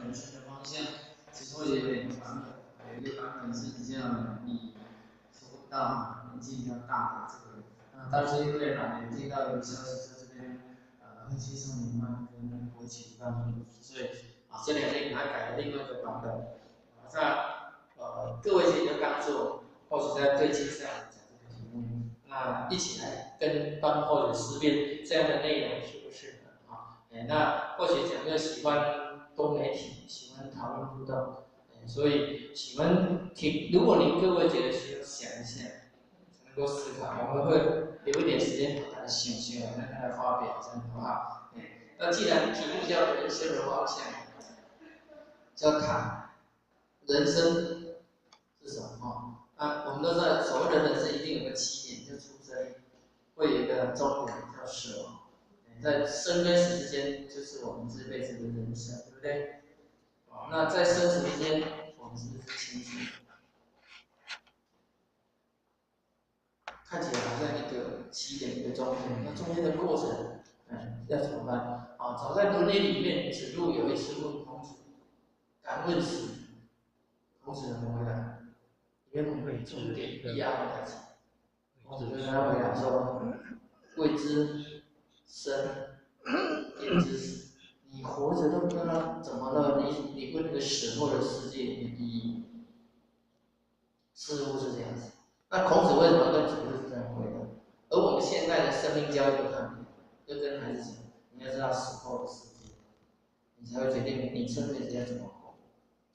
人生的方向，其实会有两个版本，有一个版本是比较你收到年纪比较大的这个，但是因为有听到有消息说这边会接受你们跟国企办理，所以这两天给他改了另外一个版本。各位姐就当做或者在对接下来讲这个题目，那一起来跟班或者思辨这样的内容是不是啊？那或许讲就喜欢多媒体，喜欢讨论互动，所以喜欢听。如果您各位觉得需要想一想，能够思考，我们会留一点时间把它想想，让它来发表，这样好不好？那既然题目叫人生的方向，叫谈人生是什么？我们都知道，所谓的人生一定有个起点，就出生，会有一个终点叫死亡。在生跟死之间，就是我们这辈子的人生，对不对？那在生死之间，我们是不是清楚？看起来好像一个起点，一个终点，那中间的过程，要怎么办？早在伦理里面，子路有一次问孔子：“敢问死？”孔子怎么回答？因为我们重点一样的事情。孔子跟他回答说：“未知生，焉知死？你活着都不知道怎么了，你问那个死后的世界有意义？似乎是这样子。那孔子为什么跟子路是这样回答？而我们现在的生命教育不看，就跟孩子讲，你要知道死后的世界，你才会决定你这辈子要怎么活。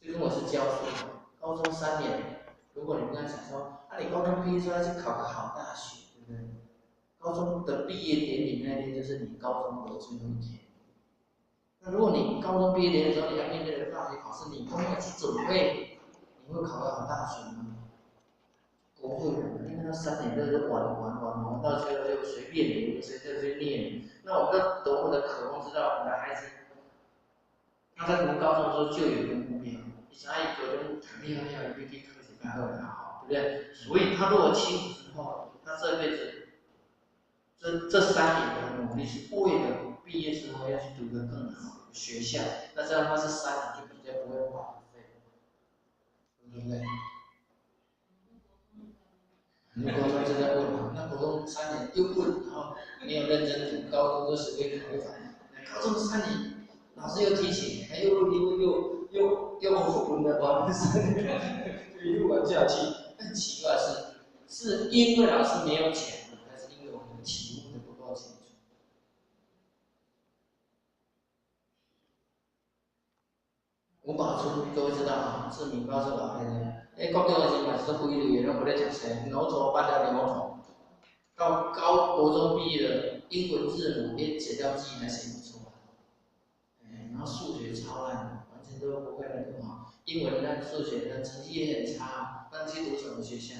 就跟我是教书的，高中3年，如果你跟他讲说，你高中毕业之后要去考个好大学，对不对？高中的毕业典礼那天就是你高中的最后一天。那如果你高中毕业典礼的时候你要面对的大学考试，你都没有去准备，你会考个好大学吗？不会的，因为那3年都是玩到最后就随便你，随便去念。那我们都多么的渴望知道我们的孩子，他在读高中的时候就有一个目标，你想一个人谈恋爱要一定科学干会很好，对不对？所以他如果清楚之后，他这辈子这3年的努力是为了毕业之后要去读个更好的学校，那这样他是3年就比较不会荒废，对不对？你高中就在问嘛，那国中3年又问，然后没有认真读，高中就随便考一考。高中3年，老师又提醒，又混了玩3年，就一路玩下去。很奇怪是因为老师没有讲，还是因为我们的题目的不够清楚？五宝村各位知道啊，是米包是老黑的。国中的时候嘛是非类的，拢不咧读书，牛头班的牛头。到国中毕业了，英文字母连写到记还写不出来，然后数学超烂的，完全都不会那个哈。英文那数学那成绩也很差，但去读什么学校？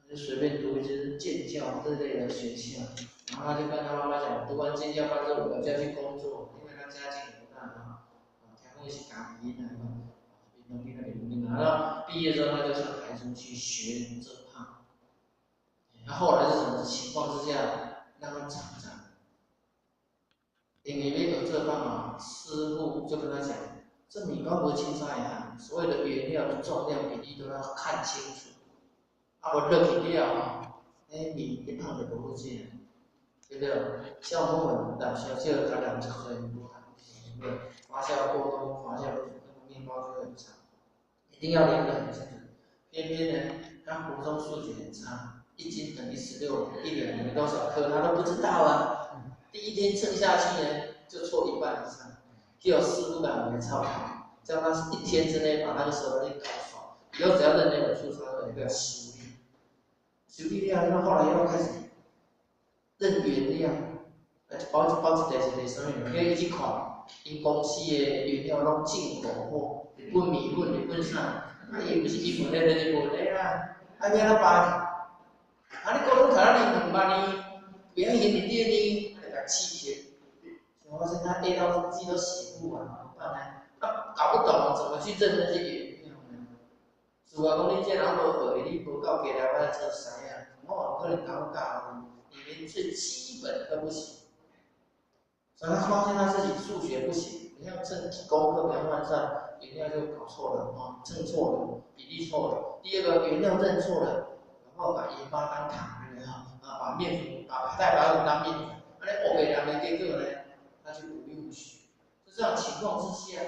就随便读一些建教这类的学校，然后他就跟他妈妈讲，读完建教班之后我就要去工作，因为他家境也不大嘛，听讲是家己囡仔嘛，然后毕业之后他就上台中去学这行。那后来是什么情况之下让他成长？因为那个这方法，师傅就跟他讲，这米糕不是青菜呀，所有的原料的重量比例都要看清楚。我热起料，米一胖就不会进，对不对？酵母粉让小小感染出来不好，对，发酵过多，发酵不足，那个面包就会很差。一定要量得很清楚。偏偏呢，他国中数学很差，1斤等于16，1两等于多少克，他都不知道啊。第一天称下去呢，就错1半以上，就有4、5百元超考，叫他1天之内把那个手令搞熟，以后只要认那种出差的，你不要修理。修理了，那后来又开始认原料，包一袋一袋什么，要一直看，因公司的原料拢进口货，日本米粉、日本啥。伊不是伊问的，就是问的啦。你安怎办？你高中读了2万呢，不要嫌你第2呢，就甲气死。我现在 A 到 G 都写不完，怎么办呢？搞不懂怎么去认那些原料呢？除了讲你这人无学，你无够家来我做啥呀？我可能搞不搞，你连最基本都不行。所以他发现他自己数学不行，你要正功课不要换算，原料就搞错了啊，称错了，比例错了。第二个原料认错了，然后把盐巴当糖，有没有？把面粉、把太白粉当面粉，那你欧北人的结果呢，他就不用学。在这样情况之下，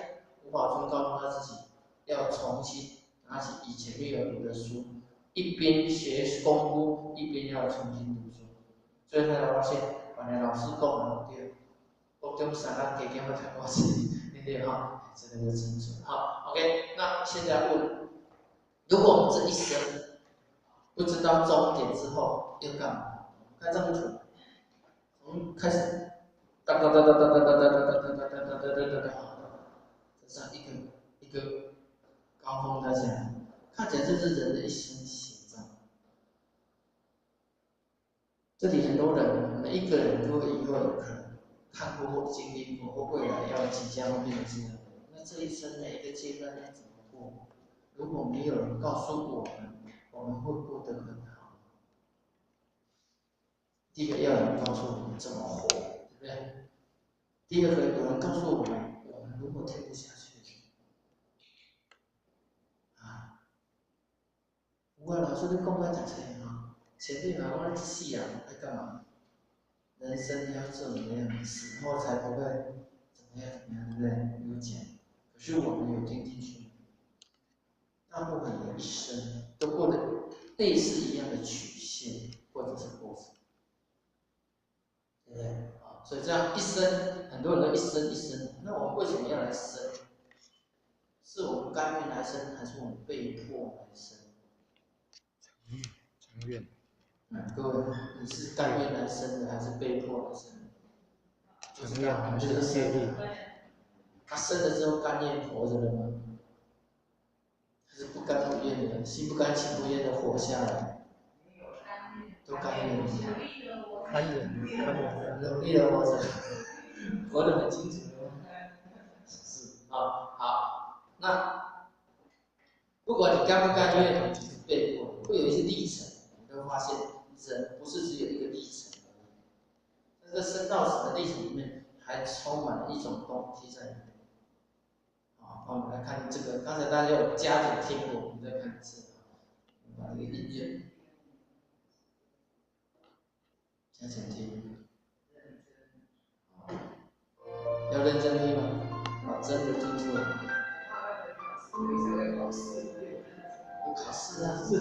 吴宝春告诉他自己要重新拿起以前没有读的书，一边学功夫，一边要重新读书。所以他才发现，原来老师讲的对。国中三咱加减要读多少？对不对哈？这个就清楚。好 ，OK。那现在问，如果我们这一生不知道终点之后要干嘛？看这张图，从开始哒哒哒哒哒哒哒哒哒哒哒哒哒哒哒，这上一个一个高峰在这样，看起来就是人的一生写照。这里很多人，每一个人都会以后有可能看过或经历过，或未来要即将会变成这样。那这一生每一个阶段要怎么过？如果没有人告诉我们，我们会过得很好。第一个要有人告诉我们怎么活，对不对？第二个有人告诉我们，我们如果听不下去，啊，我老师你讲我读册啊，前面嘛我一世人在干嘛？人生要做怎么样的事，然后才不会怎么样怎么样，对不对？有讲，可是我们有听进去，大部分人一生都过得类似一样的曲线或者是过程，对不对？啊，所以这样一生，很多人都一生一生，那我们为什么要来生？是我们甘愿来生，还是我们被迫来生？常愿。各位，你是甘愿来生的，还是被迫来生的？常愿还是业力？他生了之后甘愿活着了吗？还是不甘不愿的，心不甘情不愿的活下来？都甘愿。甘愿，努力的活着，活得很清楚。是啊，好，那不管你甘不甘愿，你是被迫，会有一些历程，你会发现人不是只有一个历程而已，在这生到死的历程里面，还充满了一种动机在里面。好，那我们来看这个，刚才大家有加紧听过，我们再看一次，把这个音乐加紧听，要认真听吗？啊，真的听出来。有考试啊，是。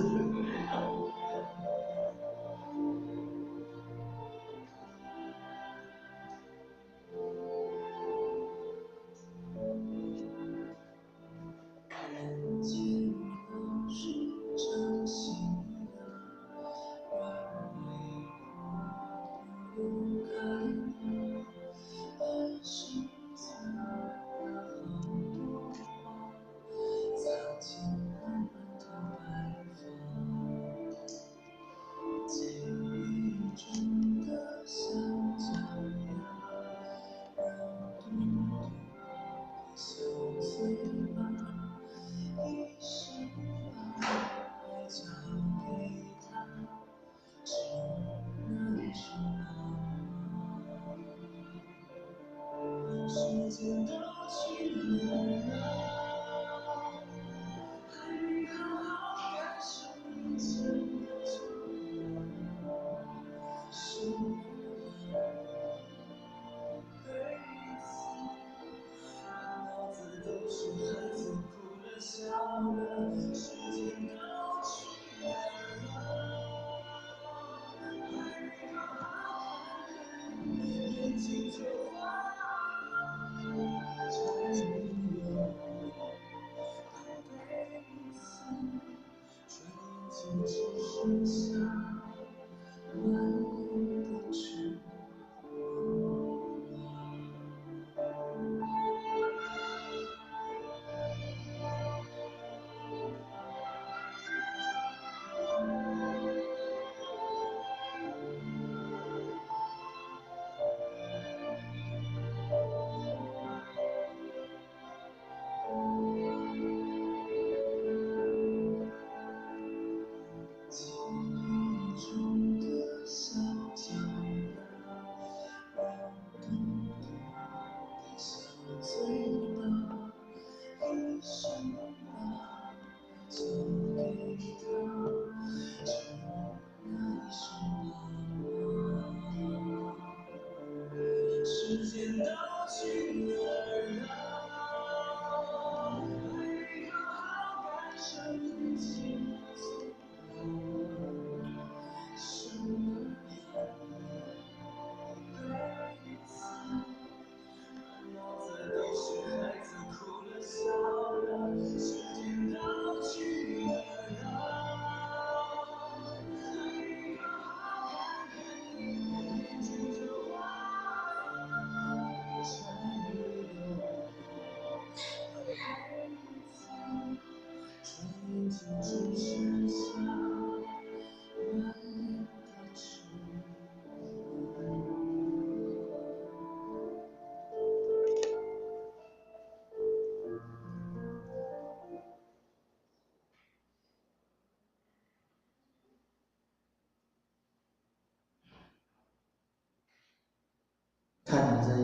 看了这个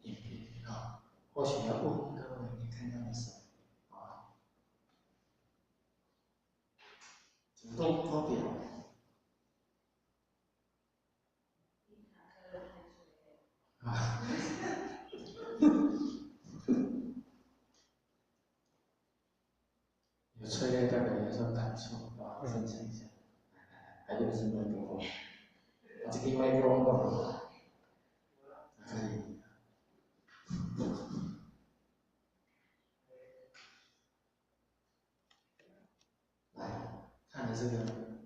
影片啊，或许要问各位，你看到了什么啊？主动发表。啊。有催泪代表有所感触啊，分享一下。还有什么不够？我这个麦克风够了。可以。来，看你这个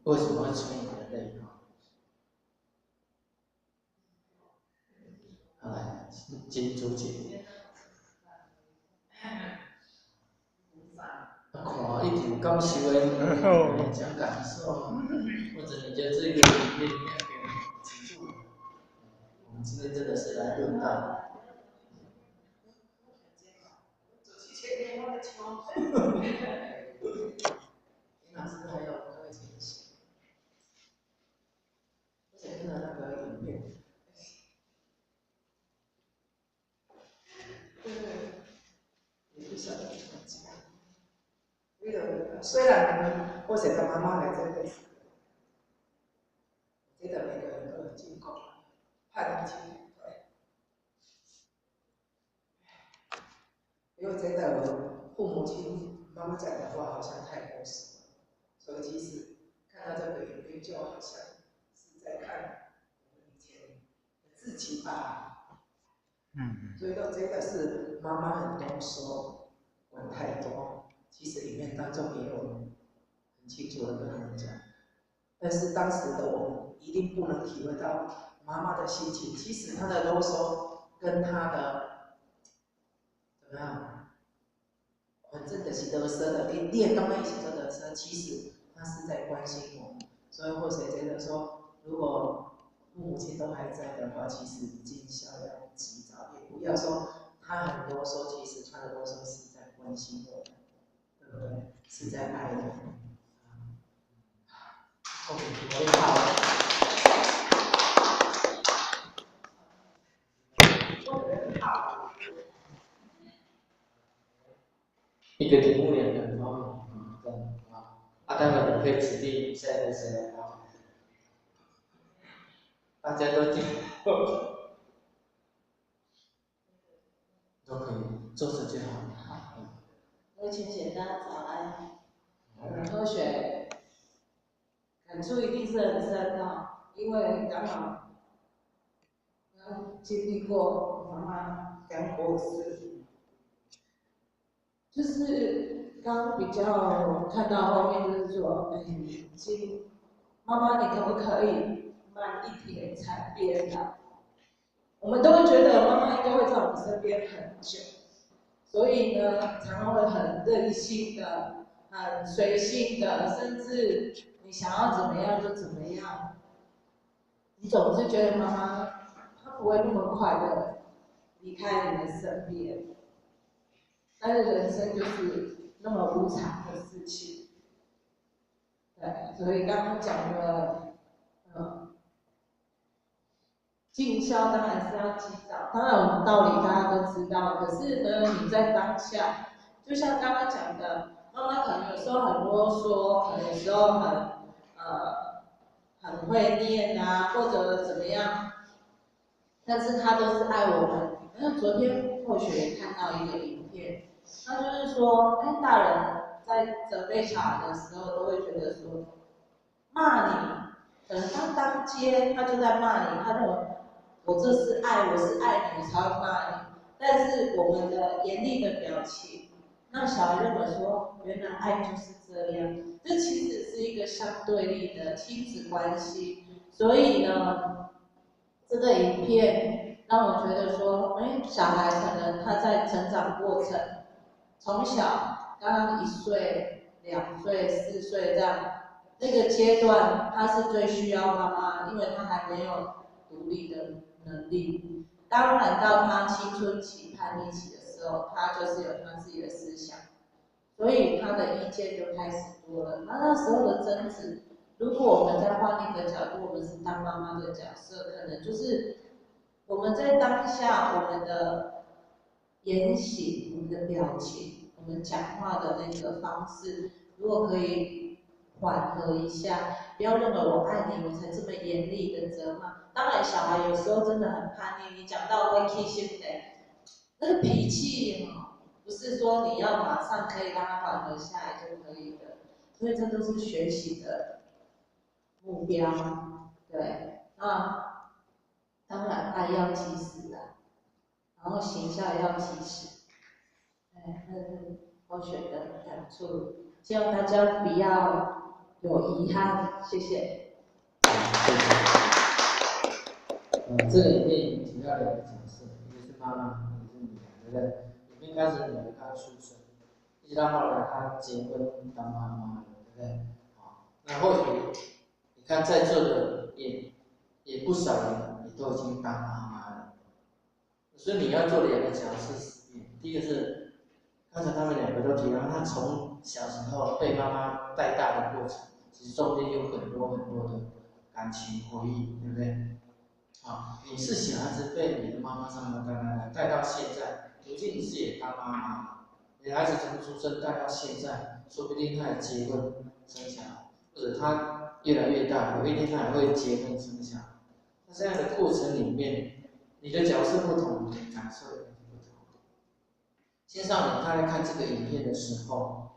为什么会催你的泪啊？来，金珠姐。看一点感受的，讲感受，或者你觉得这个影片里面给你记住了，我们今天真的是来论道。林老师还有各位请写，而且看到那个影片，也不晓得怎么讲。虽然我是跟妈妈来这个，我觉得每个人都有经过叛逆期，对。因为觉得父母亲妈妈讲的话好像太过时了，所以其实看到这个影片就好像是在看我们以前的自己吧。所以我觉得是妈妈很多时候管太多，其实里面当中也有很清楚的跟他们讲，但是当时的我们一定不能体会到妈妈的心情。其实她的啰嗦跟她的怎么样，反正就是得瑟的，你也刚刚一起做得瑟，其实她是在关心我们。所以或谁觉得说，如果父母亲都还在的话，其实尽孝要及早，也不要说他很啰嗦，其实他的啰嗦是在关心我们，对不对？是在爱我们。我也好。一个题目2个人哦，这样啊，待会你可以指定现在谁来啊？大家都听，都可以坐着就好。好。各位请写，大家早安。同学感触一定是很深的，因为刚好经历过妈妈刚过世，就是刚比较看到后面就是说，妈妈你可不可以慢一点才变老？我们都会觉得妈妈应该会在我们身边很久，所以呢，常常会很任性的、很随性的，甚至你想要怎么样就怎么样。你总是觉得妈妈她不会那么快的离开你的身边，但是人生就是那么无常的事情。对，所以刚刚讲的，尽孝当然是要及早，当然我们道理大家都知道，可是呢，你在当下，就像刚刚讲的，妈妈可能有时候很啰嗦，可能有时候很会念啊，或者怎么样，但是她都是爱我们。然后昨天或许也看到一个影片，那就是说，大人在责备小孩的时候，都会觉得说，骂你，可能他当街他就在骂你，他认为我这是爱，我是爱你，我才会骂你。但是我们的严厉的表情，让小孩认为说，原来爱就是这样。这其实是一个相对立的亲子关系。所以呢，这个影片让我觉得说，小孩可能他在成长过程，从小刚刚1岁、2岁、4岁这样。那个阶段，他是最需要妈妈，因为他还没有独立的能力。当然，到他青春期、叛逆期的时候，他就是有他自己的思想，所以他的意见就开始多了。那时候的争执，如果我们再换一个角度，我们是当妈妈的角色，可能就是我们在当下，我们的言行、我们的表情、我们讲话的那个方式，如果可以缓和一下，不要认为我爱你，我才这么严厉的责骂。当然，小孩有时候真的很叛逆，你讲到会气心的，那个脾气不是说你要马上可以让他缓和下来就可以的，所以这都是学习的目标。对，那当然爱要及时啊，然后行孝也要及时。哎，那是我选的感触，希望大家不要有遗憾，谢谢。这个里面主要两个角色，一个是妈妈，一个是女儿，对不对？里面开始女儿刚出生，一直到后来她结婚当妈妈了，对不对？好，那或许你看在座的也不少人也都已经当妈妈了，所以你要做两个角色实验。第一个是刚才他们两个都提到，他从小时候被妈妈带大的过程，其实中间有很多很多的感情回忆，对不对？好，你是小孩子被你的妈妈这么带到现在，如今你自己也当妈妈了，你孩子从出生带到现在，说不定他也结婚生小孩，或者他越来越大，有一天他也会结婚生小孩。那这样的过程里面，你的角色不同，你的感受也不同。青少年他在看这个影片的时候，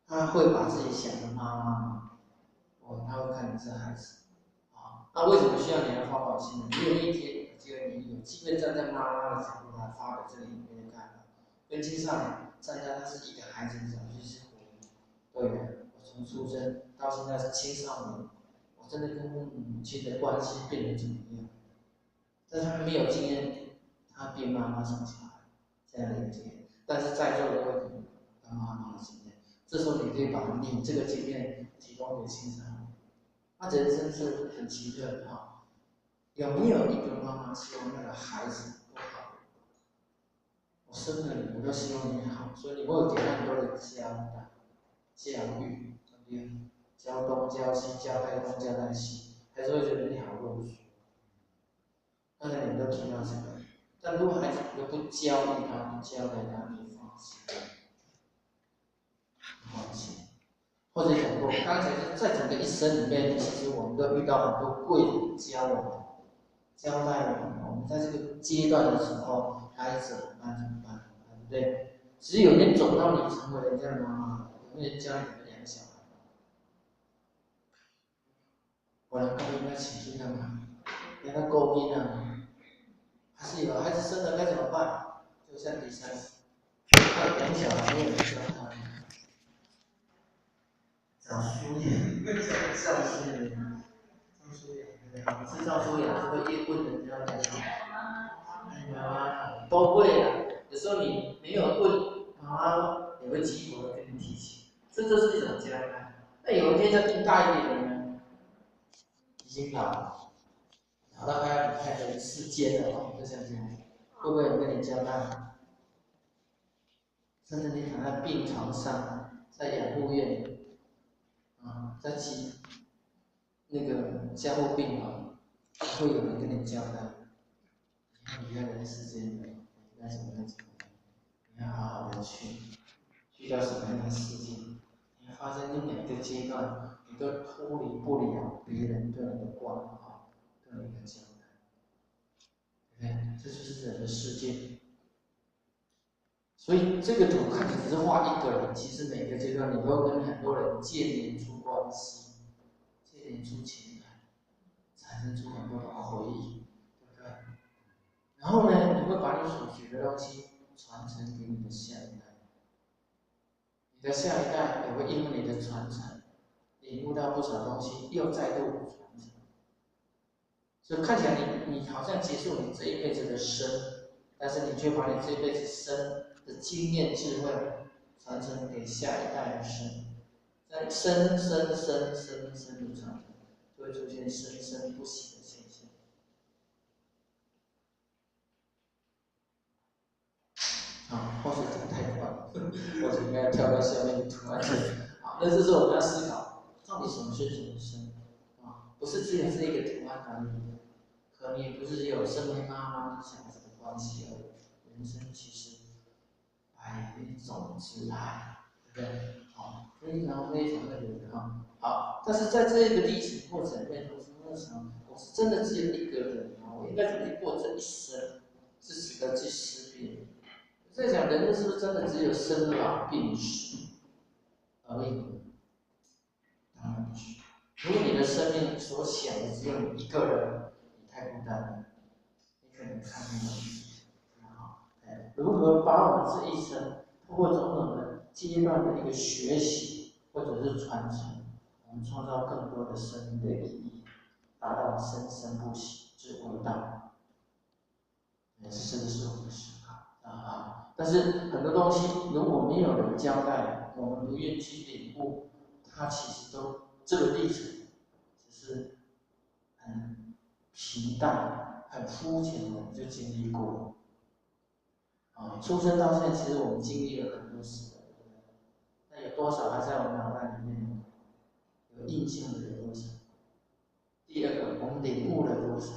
他会把自己想的妈妈，他会看你这孩子。那为什么需要你来发表新闻？你有一天有机会，你有机会站在妈妈的角度来发表这个影片的看法，跟青少年站在他是一个孩子的角度去回忆。对的，我从出生到现在是青少年，我真的跟母亲的关系变得怎么样？但他没有经验，他变妈妈生小孩这样的一个经验，但是在座的会有当妈妈的经验，这时候你可以把你这个经验提供给青少年。那人生是很奇特的哈，有没有一个妈妈希望那个孩子都好？我生了你，我都希望你好，所以你会给他很多的交代、教育，对不对？教东教西，交代东交代西，还是会觉得你好啰嗦。刚才你们都提到这个，但如果孩子你都不教育他，不交代他，你放心，放心。或者讲过，刚才在整个一生里面，其实我们都遇到很多贵人教我们、交代我们。我们在这个阶段的时候，该怎么办？对不对？只是有人走到你成为人家的妈妈，有没有人教你怎么养小孩？我来告诉他情绪干嘛？让他勾引啊？还是有孩子生了该怎么办？就像第三，他养小孩没有人教他。找书念，教书念，教书念，好，知道书也是会越问人家的，妈妈都会啊。有时候你没有问，妈妈也会激活的跟你提起，这就是一种交代。那有一天再更大一点的呢，已经老到他要离开这个世间了哦，就像这样，会不会有人跟你交代？甚至你躺在病床上，在养护院。在那个加护病房，会有人跟你交代，你要人世间的，你该怎么样，你要好好的去，遇到什么样的事情，你会发现这每个阶段，你都脱离不了别人对你的关怀，对你的交代，对不对？这就是人的世界。所以这个图看起来只是画一个人，其实每个阶段你都跟很多人建立出关系，建立出情感。产生出很多的回忆，对不对？然后呢，你会把你所学的东西传承给你的下一代，你的下一代也会因为你的传承，领悟到不少东西，又再度传承。所以看起来你好像结束你这一辈子的生，但是你却把你这一辈子生的经验智慧传承给下一代的生，在生的传承，就会出现生生不息的现象。或许讲太快了，或许应该跳到下面的图案去。好，那这是我们要思考，到底什么是人生？不是只有这一个图案而已，可能也不是只有身为妈妈小孩子的关系而已，人生其实百种之爱，对不对？好，非常非常的有哈。好，但是在这一个历程过程里面，我想我是真的只有一个人啊，我应该怎么过这一生？这几个去识别。我在想，人是不是真的只有生老病死而已？当然不是。如果你的生命所想的只有你一个人，你太孤单了，你可能看不懂。好，如何把我们这一生通过种种的阶段的一个学习或者是传承，我们创造更多的生命的意义，达到生生不息之伟大，这个是我们的思考啊。但是很多东西如果没有人交代，我们不愿意去领悟，它其实都这个历程只是很平淡、很肤浅的就经历过了。出生到现在，其实我们经历了很多事，那有多少还在我们脑袋里面有印象的有多少？第二个，我们领悟了多少？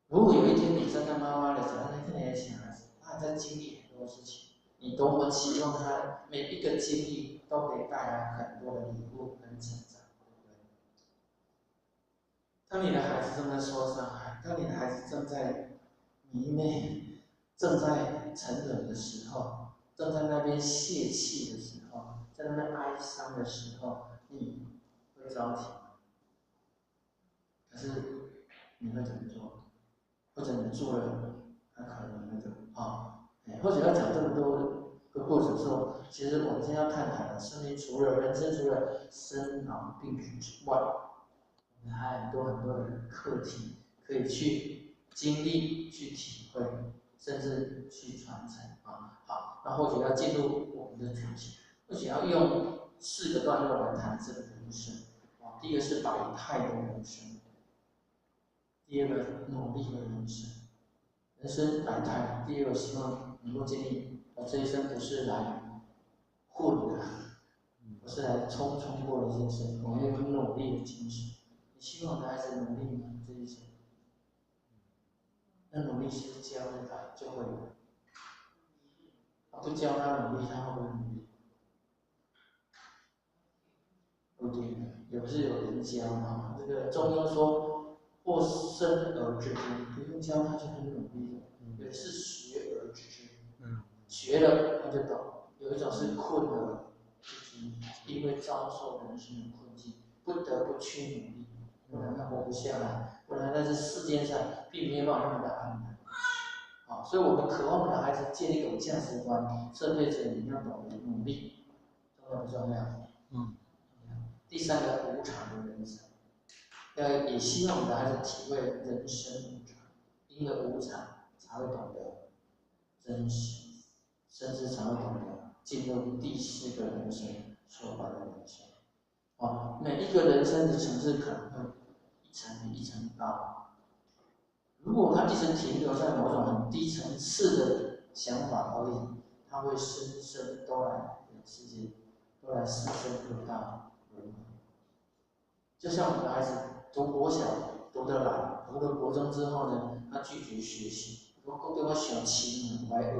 如果有一天你真的妈妈了，只要那个年轻孩子，他还在经历很多事情，你多么期望他每一个经历都可以带来很多的礼物跟成长，对不对？当你的孩子正在受伤害，当你的孩子正在迷妹、正在成人的时候，正在那边泄气的时候，在那边哀伤的时候，你会着急吗？可是你会怎么做？或者你做了，很可能那个或者要讲这么多个过程说，其实我们今天要探讨的生命除了人生除了生老病死之外，我们还有很多很多的课题可以去经历、去体会，甚至去传承啊。好，那或许要进入我们的主题，或许要用4个段落来谈这个人生啊。第一个是百态的人生，第二个努力的人生。人生百态，第二个希望能够建立，我这一生不是来混的，不是来匆匆过的人生，我们有努力的精神。你希望你的孩子努力吗？这一生？那努力是教他就会了，不教他努力，他会不会努力？不一定，也不是有人教嘛。这个中庸说“或生而知之”，不用教他就很努力了。有的是学而知之，学了他就懂。有一种是困了，就是因为遭受人生的困境，不得不去努力，不然他活不下来，不然在这世界上并没有办法那么的安稳。所以我们渴望我们的孩子建立一种价值观，这辈子你要懂得努力，重要不重要？第3个，无常的人生，也希望我们的孩子体会人生无常，因为无常才会懂得珍惜，甚至才会懂得进入第4个人生说法的人生。每一个人生的层次可能会一层比一层高。如果他一直停留在某种很低层次的想法而已，他会深深都来世界，都来师生得道轮回。就像我们的孩子读国小读得来，读了国中之后呢，他拒绝学习，我讲对我上轻了，我爱学，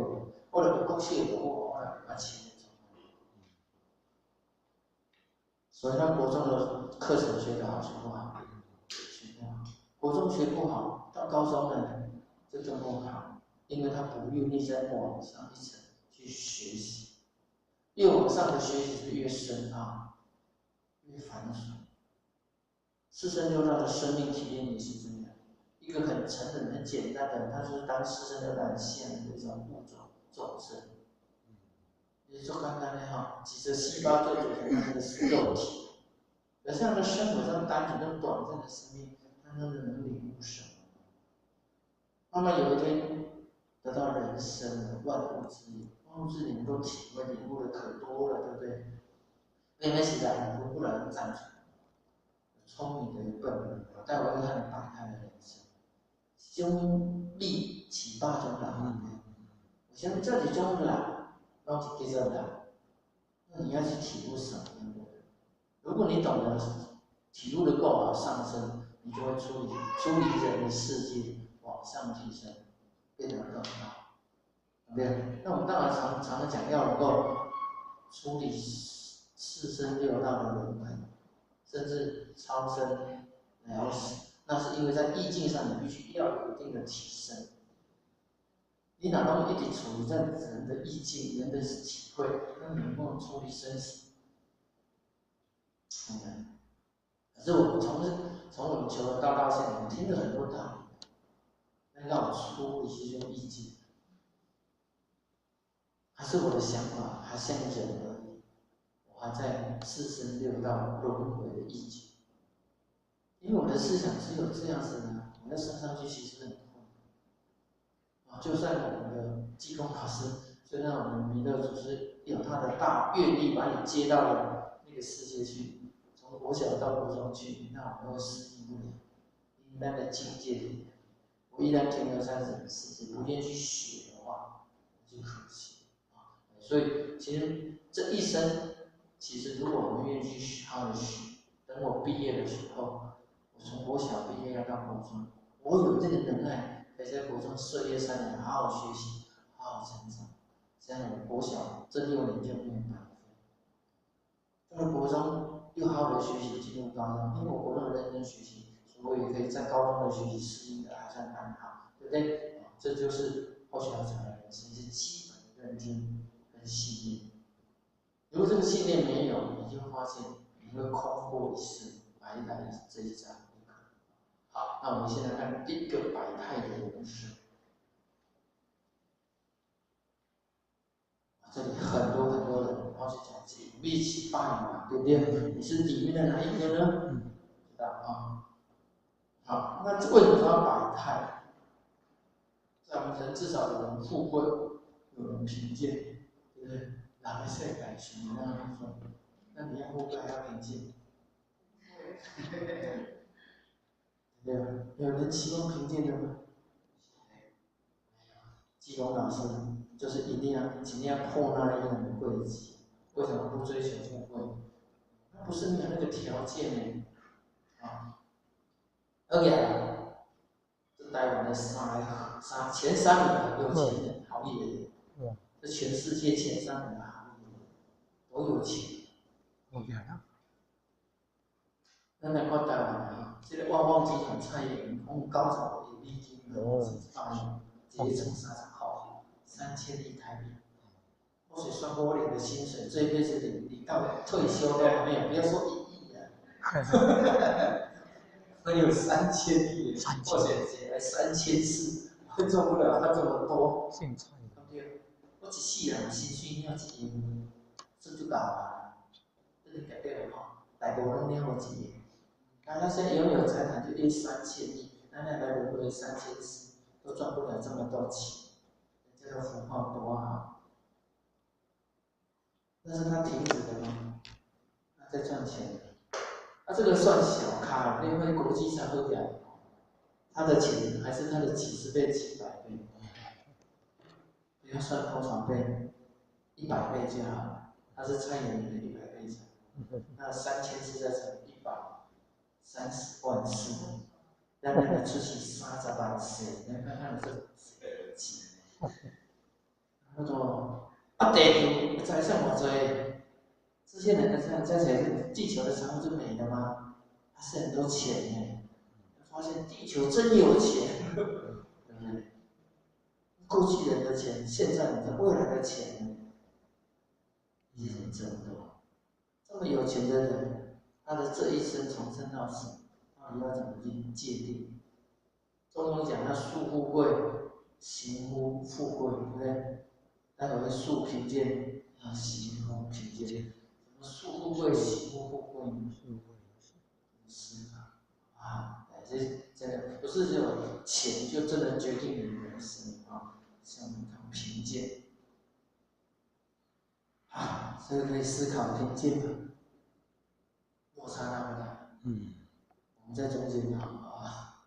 我就国小就我来把轻的走。所以他国中的课程学得好，学不好，学不好。国中学不好，到高中呢就更不好，因为他不愿意再往上一层去学习，越往上的学习是越深奥、越繁琐。4生6代的生命体验也是这样，一个很沉稳、很简单的，他就是当4生6代线的一种物种众生。也就刚刚的几个细胞就组成他这个肉体。而这样的生活，这样单纯、这么短暂的生命，他能领悟什么？慢慢有一天得到人生的万物之灵，万物之灵都体会领悟的可多了，对不对？那边是在不能站出来，聪明的笨人，带我去看百态的人生，种力启发种人。我相信这几种人，都是这种人，那你要去体悟什么样的人？如果你懂得体悟的够好上升，你就会处理人的世界往上提升，变得更好，对不对？那我们当然常讲要能够处理四生六道的轮回，甚至超生了死，那是因为在意境上你必须要有一定的提升。你哪能一直处于在人的意境、人的体会，那你能不能处理生死？很难。可是我们从我们求人道到现在，我们听了很多道理，但让我处理这种意境，还是我的想法还像人而已，我还在四生六道轮回的意境。因为我的思想只有这样子呢，我要升上去其实很困难。就算我们的济公老师，虽然我们弥勒祖师有他的大愿力把你接到了那个世界去，从国小到国中去，那我们会适应不了。因为那个境界里，我依然停留在这个世界，不愿去学的话，就可惜啊。所以其实这一生，其实如果我们愿意去好好的学，等我毕业的时候。我从国小毕业要到国中，我有这个能耐，可以在国中涉猎3年，好好学习，好好成长。这样我国小这6年就没有白费。到了国中又好好的学习，进入高中，因为我国中认真学习，所以可以在高中的学习适应的还算蛮好，对不对？这就是后学长的人生，是基本的认真跟信念。如果这个信念没有，你就会发现你会空过一生，白来这一章。好，那我们现在看第一个百态的人生。这里很多人，然后就讲几力气拜嘛，对不对？你是里面的哪一个呢？知道啊？好，那为什么要百态？在我们人至少有人富贵，有人贫贱，对不对？哪个是感情？你让他说，那你要富贵还要贫贱？对吧？有人期望贫贱的吗？济公老师就是一定要破那一样的贵气，为什么不追求富贵？那不是没有那个条件呢，啊！而且这台湾的前3名有钱人，好野人，这全世界前3名的好野人，都有钱。咱来看台湾啊，这个旺旺集团蔡英文高层有利金额直接乘30块，3000亿台币。或许算过我领的薪水，这一辈子领到退休都还没有，不要说1亿啊，会有3000亿，或者写来3400，会做不了他这么多。对，我一世人薪水领1亿，这就够啊，这是绝对的吼，大部分领无1亿。那些拥有财产就13000亿，那来轮回3400，都赚不了这么多钱，人家的福报多好。但是他停止了吗？他在赚钱，他这个算小咖，因为国际上都讲，他的钱还是他的几十倍、几百倍，不要算多少倍，100倍就好了。他是蔡英文的100倍才，那3000是在乘130万次，让你出去30万次，你看看这几，那种第二财产偌多。这些人的这样加起来，地球的财富是美的吗？还是很多钱呢？发现地球真有钱，对不对？过去人的钱，现在你的未来的钱，也很真多。这么有钱的人，他的这一生从生到死，到底要怎么去界定？中庸讲他树富贵，行乎富贵，对不对？待会会树贫贱，行乎贫贱。树富贵，行乎富贵呢？是啊，这个不是只有钱就真的决定你的人生啊，像我们谈贫贱啊，所以可以思考贫贱嘛，落差大不大？我们在中间啊，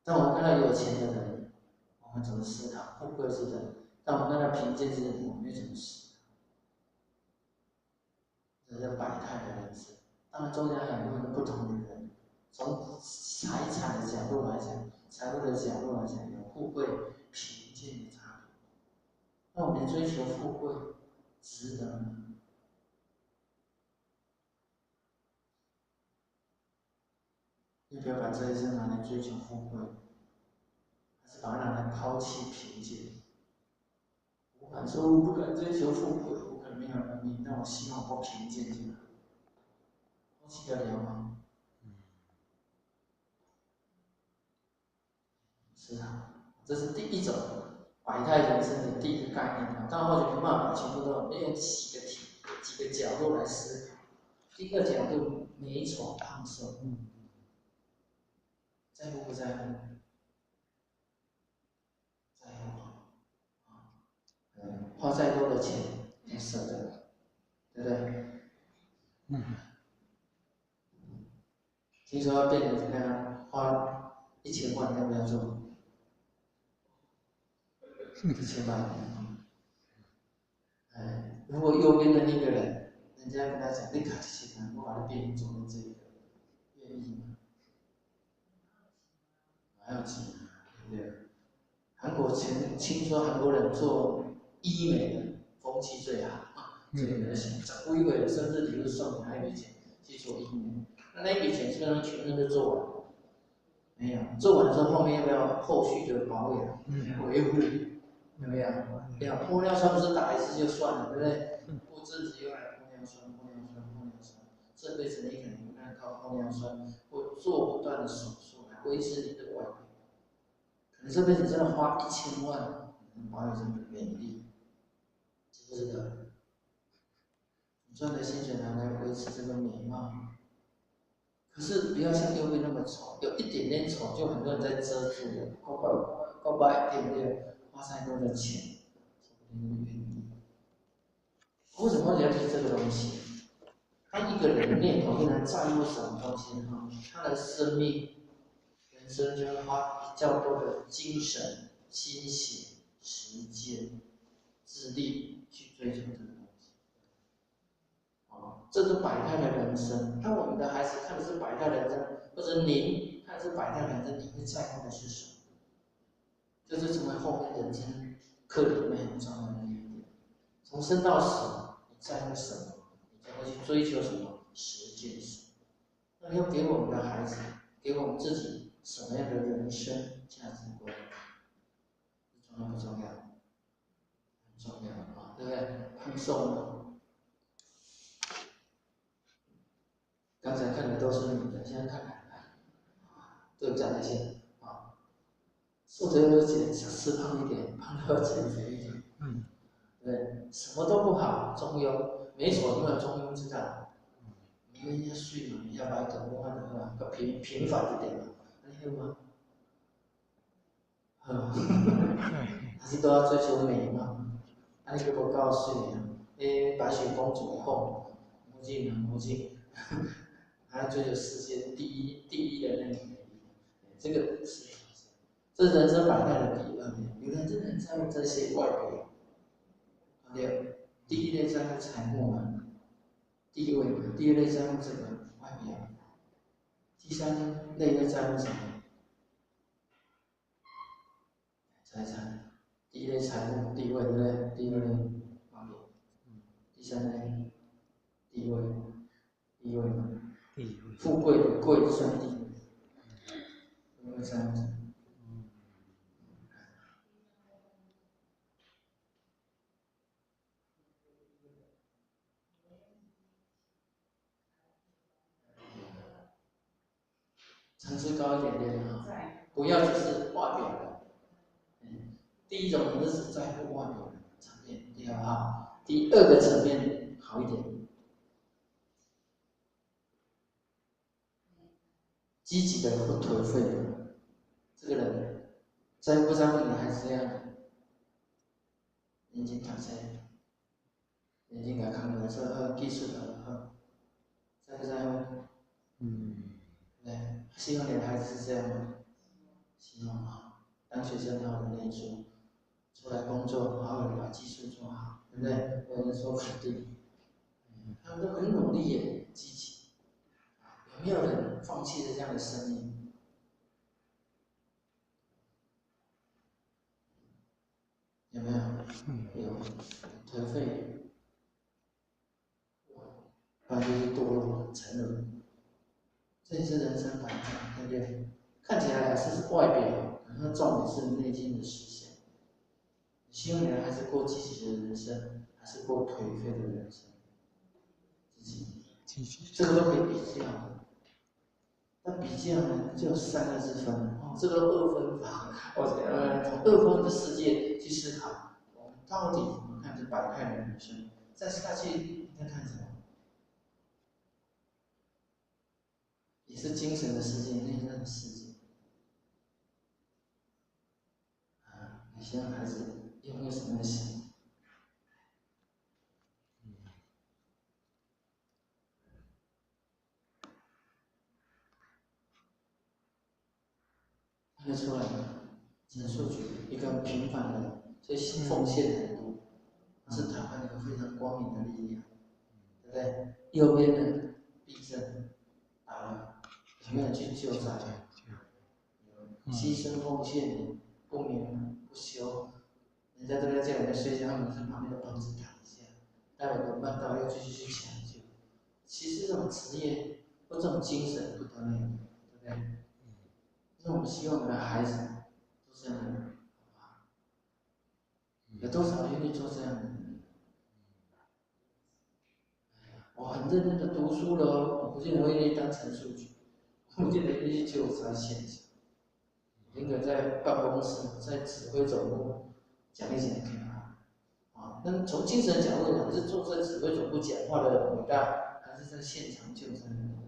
当我们看到有钱的人，我们怎么思考？富贵是人，当我们看到贫贱之人，我们又怎么思考？这是百态的人生。当然，中间还有很多不同的人，从财产的角度来讲，财务的角度来讲，有富贵贫贱的差别。那我们追求富贵，值得吗？要不要把这一生拿来追求富贵，还是把它拿来抛弃贫贱？我敢说，我不敢追求富贵，我可能没有能力，但我希望不贫贱就好。抛弃得了吗？是啊，这是第一种百态人生的第一个概念啊。但或许没办法全部都有，用几个角度来思考。第一个角度，美丑胖瘦，在乎不在乎？在乎啊。花再多的钱也舍得，对不对？听说要变成怎么样？花1000万要不要做？1000万。如果右边的那个人，人家跟他讲，你卡1000万，我把它变成左边这个，愿意吗？还要钱啊，对不对？韩国听说韩国人做医美的风气最好啊，最流行，整一个生日礼物送你还有一笔钱去做医美，那一笔钱基本上全身都做完。没有，做完之后后面要不要后续的保养、维护？有没有？要玻尿酸不是打一次就算了，对不对？不自己又来玻尿酸，这辈子你可能不但靠玻尿酸，或做不断的手术来维持你的外表，可能这辈子真的花1000万保有这个美丽，知不知道？你赚的薪水拿来维持这个美貌。可是不要像右边那么丑，有一点点丑就很多人在遮住了，告白对不对？花太多的钱，说不定会愿意。为什么会了解这个东西？当一个人的念头非常在乎什么东西哈，他的生命、人生就会花比较多的精神、心血、时间、智力去追求这个东西。这是百态的人生。当我们的孩子看的是百态人生，或者您看的是百态人生，你会在乎的是什么？这就成为后面人生课里面很重要的一点。从生到死，你在乎什么？你将会去追求什么？实践什么？那要给我们的孩子，给我们自己什么样的人生价值观？重要不重要？很重要啊，对不对？胖瘦呢？刚才看的都是女的，现在看男的，对站那些啊，瘦的要减，吃胖一点，胖的要减肥一点。对，什么都不好，中庸，美丑有没有中庸之道？你们要睡嘛，要把等我的话，要平凡一点嘛，你有吗？还是都要追求美嘛？那你给我告诉你，白雪公主以后，魔镜，还要追求世界第一的那个美丽，这个是，这是人生百态的第二面。有人真的很在乎这些外表，对，第一类在乎财富嘛，地位嘛，第二类在乎这个外表，第三类又在乎什么？财产。第一类财富地位，对不对？第二类外表，第三类地位嘛，富贵的贵算地位，有没有这样子？层次高一点点啊，不要只是外表的。第一种你是只在乎外表的层面，第二哈，第二个层面好一点，积极的或颓废的，这个人在乎不在乎你还是这样，眼睛看谁，眼睛来看颜色和技术的和，在不在乎？对，希望你的孩子是这样吗？希望啊，当学生好好的念书，出来工作好好的把技术做好，对不对？有人说肯定，他们都很努力耶，积极，不有没有人放弃了这样的生命？有没有？有，颓废，不然就是堕落、沉沦，这也是人生百态，对不对？看起来还是外表，可是重点是内心的实现。你希望你的孩子过积极的人生，还是过颓废的人生？积极，这个都可以比较的。那比较呢，就有3个字分哦，这个2分法，从2分的世界去思考，我们到底怎么看这百态的人生？再下去应该看什么？也是精神的世界，内在的世界。你希望孩子拥有什么样的心？看得出来吗？陈述句一个很平凡的人，所以奉献很多，是台湾一个非常光明的力量，对不对？右边的地震打了，有没有去救灾？牺牲奉献，不眠不休。人家都在家里面睡觉，他们在旁边的棚子躺一下，待会轮班到要继续去抢救。其实这种职业或这种精神不得了，对不对？那我们希望我们的孩子都这样的人，好吧？有多少愿意做这样的人？我很认真的读书了哦，我不见得会愿意当陈述局，我不见得愿意去救灾现场。宁可在办公室，在指挥总部讲一讲给他。那从精神角度讲，是坐在指挥总部讲话的人伟大，还是在现场救灾的人伟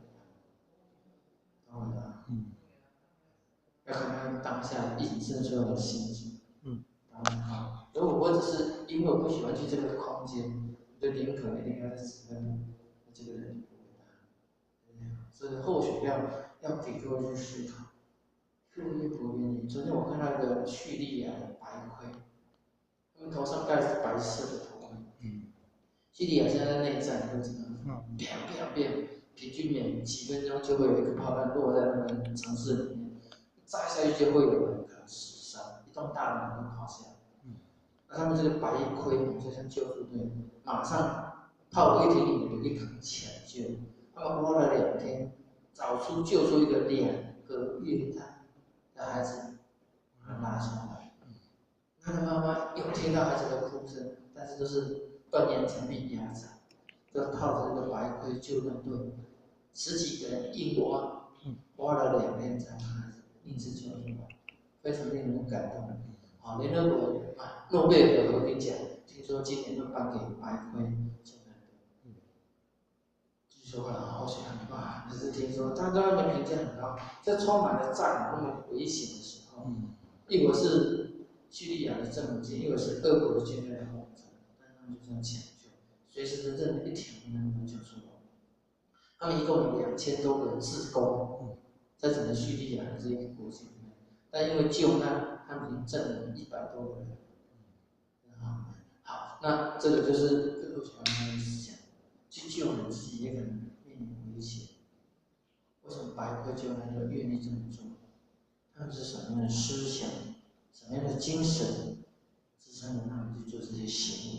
大？懂吗？要看他当下引申出来的心情。所以我不只是因为我不喜欢去这个空间，我就宁可一定要在指挥部，这个人不伟大。所以或许要给各位去思考。愿意不愿意？昨天我看到一个叙利亚的白盔，他们头上戴的是白色的头盔。叙利亚现在内战，你都知道，平均每几分钟就会有一个炮弹落在那个城市里面，炸下去就会有人可能死伤，一栋大楼会垮下来。那他们这个白盔，就像救助队，马上炮灰艇里面有一个抢救，他们花了2天，救出一个2个月大的孩子，把他拉出来。他的妈妈有听到孩子的哭声，但是都是断言成被压榨，就靠着这个白盔救援队，10几个人硬挖，挖了2天才把孩子硬是救出来，非常令人感动。联合国诺贝尔和平奖，听说今年都颁给白盔救援队。据说或许很棒，只是听说，大家的评价很高。在充满了战那么危险的时候，一会是叙利亚的政府军，一会是俄国的军队来轰炸，但他们就这样抢救，随时的任一条都能救出来。他们一共有2000多个志工，在整个叙利亚的这个国境里面，但因为救难，他们已经挣了100多个人。好，那这个就是各个学员的思想，去救人自己也可能面临危险。为什么白盔救难要愿意这么做？他们是什么样的思想，什么样的精神，支撑着他们去做这些行